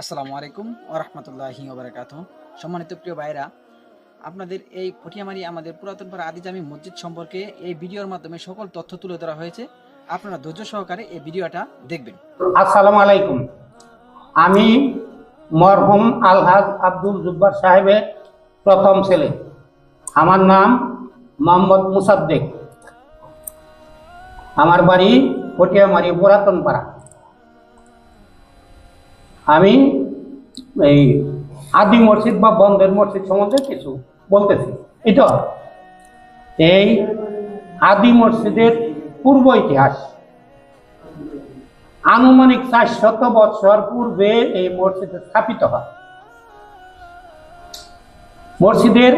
আসসালামু আলাইকুম ওয়া রাহমাতুল্লাহি ওয়া বারাকাতুহু। সম্মানিত প্রিয় ভাইরা, আপনাদের এই পটিয়ামারি আমাদের পুরাতন পাড়া আদি জামি মসজিদ সম্পর্কে এই ভিডিওর মাধ্যমে সকল তথ্য তুলে ধরা হয়েছে। আপনারা ধৈর্য সহকারে এই ভিডিওটা দেখবেন। আসসালামু আলাইকুম। আমি মরহুম আলহাজ আব্দুল জুব্বার সাহেবের প্রথম ছেলে। আমার নাম মোহাম্মদ মুসাদ্দেক। আমার বাড়ি পটিয়ামারি পুরাতন পাড়া। আমি এই আদি মসজিদ বা বন্ধের মসজিদ সম্বন্ধে কিছু বলতেছি। এটা এই আদি মসজিদের পূর্ব ইতিহাস। আনুমানিক 400 বছর পূর্বে এই মসজিদ স্থাপিত হয়। মসজিদের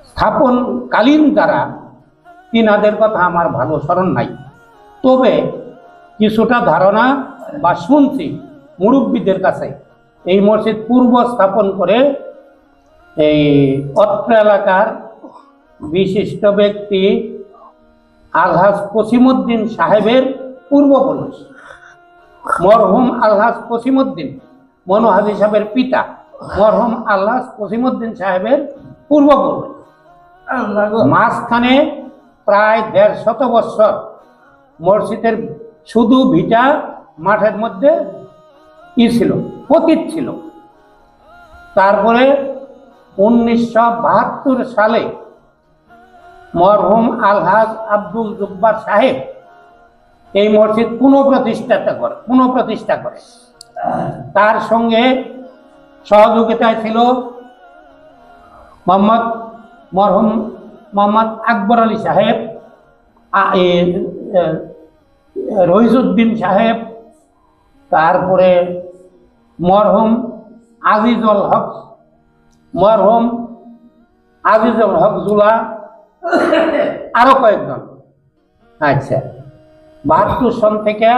স্থাপনকালীন দ্বারা তিনাদের কথা আমার ভালো স্মরণ নাই, তবে কিছুটা ধারণা বা শুনছি মুরব্বীদের কাছে। এই মসজিদ পূর্ব স্থাপন করে এই অত্র এলাকার বিশিষ্ট ব্যক্তি আলহাজ কসিমউদ্দিন সাহেবের পূর্বপুরুষ মরহুম আলহাজ কসিমউদ্দিন মনোহাজি সাহেবের পিতা মরহুম আলহাজ কসিমউদ্দিন সাহেবের পূর্বপুরুষ। মাঝখানে প্রায় 150 বছর মসজিদের শুধু ভিটা মাঠের মধ্যে ছিল, পতিত ছিল। তারপরে 1972 সালে মরহুম আলহাজ আব্দুল জুব্বার সাহেব এই মসজিদ পুনঃপ্রতিষ্ঠা করে। তার সঙ্গে সহযোগিতায় ছিল মরহুম মোহাম্মদ আকবর আলী সাহেব, রহিজউদ্দিন সাহেব, তারপরে মরহুম আজিজুল হক জুলা, আরো কয়েকজন। আচ্ছা, 72 সন থেকে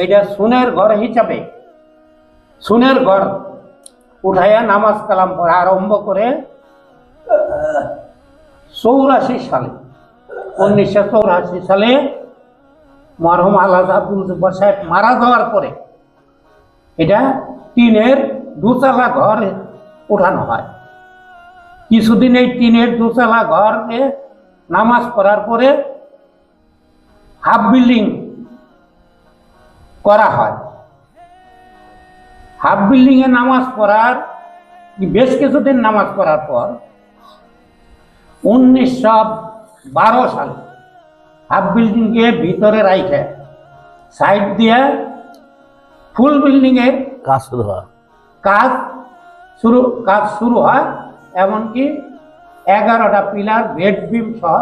এটা সুনের ঘর হিসাবে সুনের ঘর উঠাইয়া নামাজ কালাম পড়া আরম্ভ করে 1984 সালে মরহুম আলহাজ আব্দুল জুব্বার সাহেব মারা যাওয়ার পরে এটা টিনের দুতলা ঘর উঠানো হয়। কিছুদিন এই টিনের দুতলা ঘরে নামাজ পড়ার পরে হাফ বিল্ডিং করা হয়। হাফ বিল্ডিং এ নামাজ পড়ার বেশ কিছুদিন নামাজ পড়ার পর 1912 সালে হাফ বিল্ডিং কে ভিতরে রাখে সাইড দিয়ে ফুল বিল্ডিং এর কাজ শুরু হয়। এমনকি 11টা পিলার বেড বিম সহ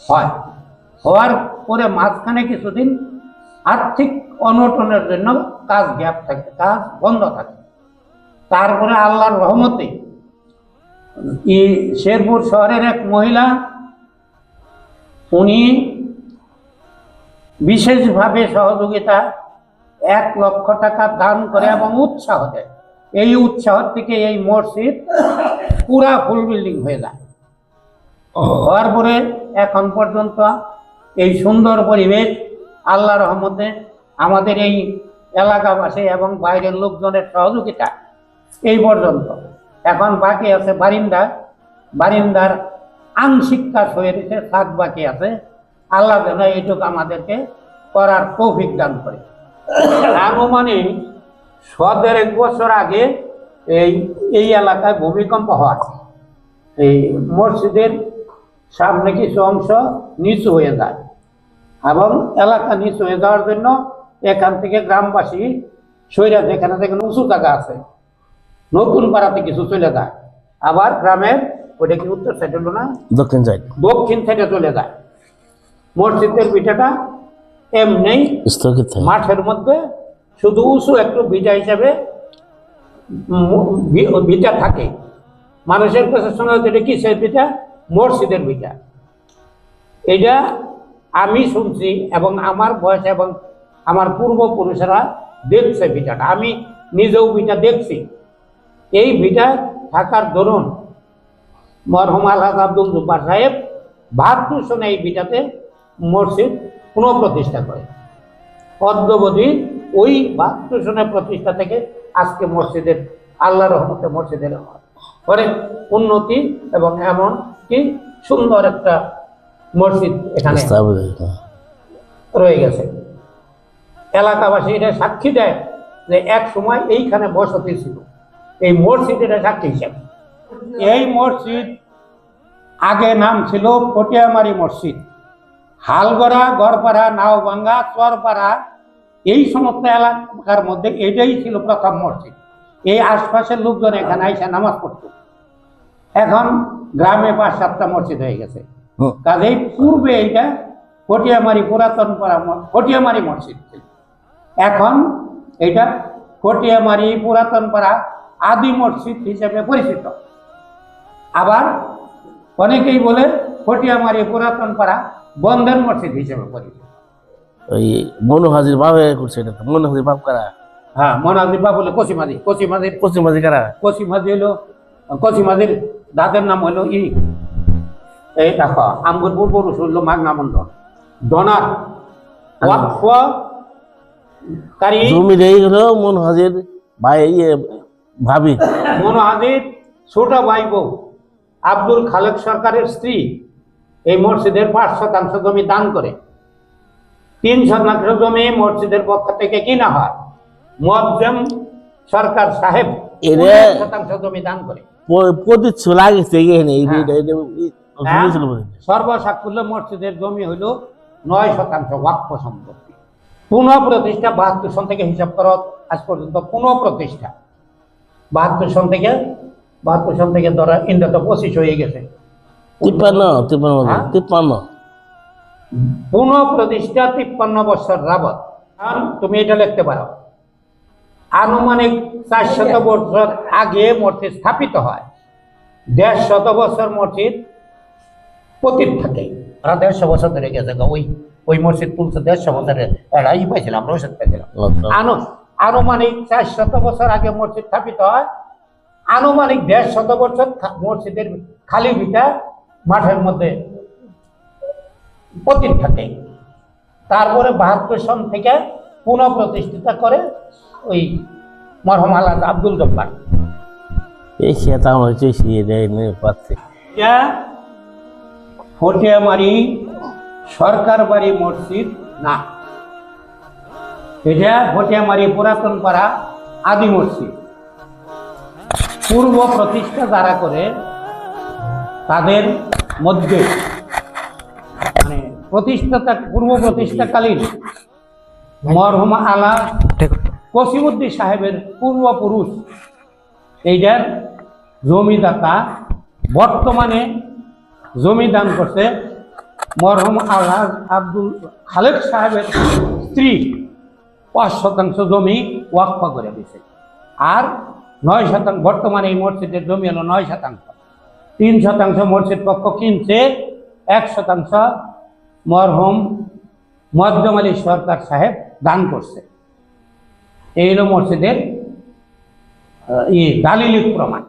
হয়। হওয়ার পরে মাঝখানে কিছুদিন আর্থিক অনটনের জন্য কাজ গ্যাপ থাকে, কাজ বন্ধ থাকে। তারপরে আল্লাহর রহমতে শেরপুর শহরের এক মহিলা, উনি বিশেষভাবে সহযোগিতা 1 লক্ষ টাকা দান করে এবং উৎসাহ দেয়। এই উৎসাহ থেকে এই মসজিদ পুরা ফুল বিল্ডিং হয়ে যায়। হওয়ার পরে এখন পর্যন্ত এই সুন্দর পরিবেশ আল্লাহর রহমতে আমাদের এই এলাকাবাসী এবং বাইরের লোকজনের সহযোগিতা এই পর্যন্ত। এখন বাকি আছে বারিন্দার আংশিক কাজ হয়ে গেছে, ছাদ বাকি আছে। আল্লাহ যেন এইটুকু আমাদেরকে করার তৌফিক দান করে। আনুমানিক 1.5 বছর আগে এই এলাকায় ভূমিকম্প হয়। এই মসজিদের সামনে কিছু অংশ নিচু হয়ে যায় এবং এলাকা নিচু হয়ে যাওয়ার জন্য এখান থেকে গ্রামবাসী সৈরা যেখানে উঁচু জায়গা আছে নতুন পাড়াতে কিছু চলে যায়। আবার গ্রামের ওইটা কি উত্তর সাইড হলো না, দক্ষিণ সাইডে চলে যায়। মসজিদের ভিটাটা এমনি মাঠের মধ্যে শুধু উঁচু একটু ভিটা হিসাবে ভিটা থাকে। মানুষের কাছে শোনা যেটা কিসের ভিটা? মসজিদের ভিটা। এটা আমি শুনছি এবং আমার বয়স এবং আমার পূর্বপুরুষেরা দেখছে ভিটাটা। আমি নিজেও ভিটা দেখছি। এই ভিটা থাকার দরুন মরহুম আলহাজ আব্দুল জুব্বার সাহেব 72 সনে এই ভিটাতে মসজিদ পুনঃপ্রতিষ্ঠা করে। অদ্যবধি ওই 72 সনের প্রতিষ্ঠা থেকে আজকে মসজিদের আল্লাহ রহমতে মসজিদের অনেক উন্নতি এবং এমন কি সুন্দর একটা মসজিদ এখানে রয়ে গেছে। এলাকাবাসী এটা সাক্ষী দেয় যে এক সময় এইখানে বসতি ছিল, এই মসজিদ এটা সাক্ষী হিসাবে। এই মসজিদ আগে নাম ছিল পটিয়ামারি মসজিদ। হালগড়া, গড়পাড়া, নাওভাঙ্গা, চরপাড়া এই সমস্ত এলাকার মধ্যে এটাই ছিল প্রথম মসজিদ। এই আশপাশের লোকজন এখানে আইসা নামাজ পড়তো। এখন গ্রামে 5-7টা মসজিদ হয়ে গেছে। কাজেই পূর্বে এইটা পটিয়ামারি পুরাতন পাড়া পটিয়ামারি মসজিদ ছিল। এখন এটা পটিয়ামারি পুরাতন পাড়া আদি মসজিদ হিসেবে পরিচিত। আবার অনেকেই বলে পটিয়ামারি পুরাতন পাড়া বন্ধন মসজিদ হিসেবে পরিচিত। ওই মনু হাজির বাবা করছে এটা, তো মনু হাজির বাপ কারা? হ্যাঁ, মনাজির বা বলে কচিমাজি। পশ্চিম হাজির কারা? কচিমাজি হলো, কচিমাজির দাদের নাম হলো এই দেখো আমগুর পূর্বপুরুষ হলো মাগনা মন্ডল ডনার ওয়াকফকারী জমির এই হলো মনু হাজির ভাই ভাবি। মনু হাজির ছোট ভাই বউ আব্দুল খালেক সরকারের স্ত্রী এই মসজিদের 5% জমি দান করে। 3% জমি মসজিদের পক্ষ থেকে কিনা হয়। মুয়াজ্জম সরকার সাহেব 1% জমি দান করে। প্রতিচ্ছু লাগেছে সর্বসাকুল্য মসজিদের জমি হইল 9% ওয়াকফ সম্পত্তি। পুনঃপ্রতিষ্ঠা 72 সন থেকে হিসাব করো আজ পর্যন্ত পুনঃপ্রতিষ্ঠা 72 সন থেকে ধরা ইন্ডিয়া তো 25 হয়ে গেছে। 53 পুনঃপ্রতিষ্ঠা 53 বছর যাবত। তুমি এটা লিখতে পারো, আনুমানিক 400 বছর আগে মসজিদ স্থাপিত হয়। 150 বছর মসজিদ পতিত থাকে। 150 বছর ধরে গেছে। ওই মসজিদ তুলছে 150 বছরের এরাই পাইছিলাম, রসদ পাইছিলাম। আনুমানিক 400 বছর আগে মসজিদ স্থাপিত হয়। আনুমানিক 150 বছর মসজিদের খালি ভিটা মাঠের মধ্যে পতিত থাকে। তারপরে 72 সন থেকে পুনঃপ্রতিষ্ঠিত করে ওই মরহুম আল্লাহ আব্দুল জব্বার। পটিয়ামারি সরকার বাড়ি মসজিদ না, এটা পটিয়ামারি পুরাতন পাড়া আদি মসজিদ। পূর্ব প্রতিষ্ঠা যারা করে তাদের মধ্যে মানে পূর্ব প্রতিষ্ঠাকালীন মরহুম আলা কসিমউদ্দিন সাহেবের পূর্বপুরুষ এইটার জমিদাতা বর্তমানে জমি দান করছে মরহুম আল্লাহ আব্দুল খালেক সাহেবের স্ত্রী 5% জমি ওয়াকফ করে দিয়েছে। আর 9% বর্তমানে এই মসজিদের জমি হলো 9%। 3% মসজিদ পক্ষ কিনছে, 1% মরহুম মুয়াজ্জম আলী সরকার সাহেব দান করছে। এই হলো মসজিদের দালিলিক প্রমাণ।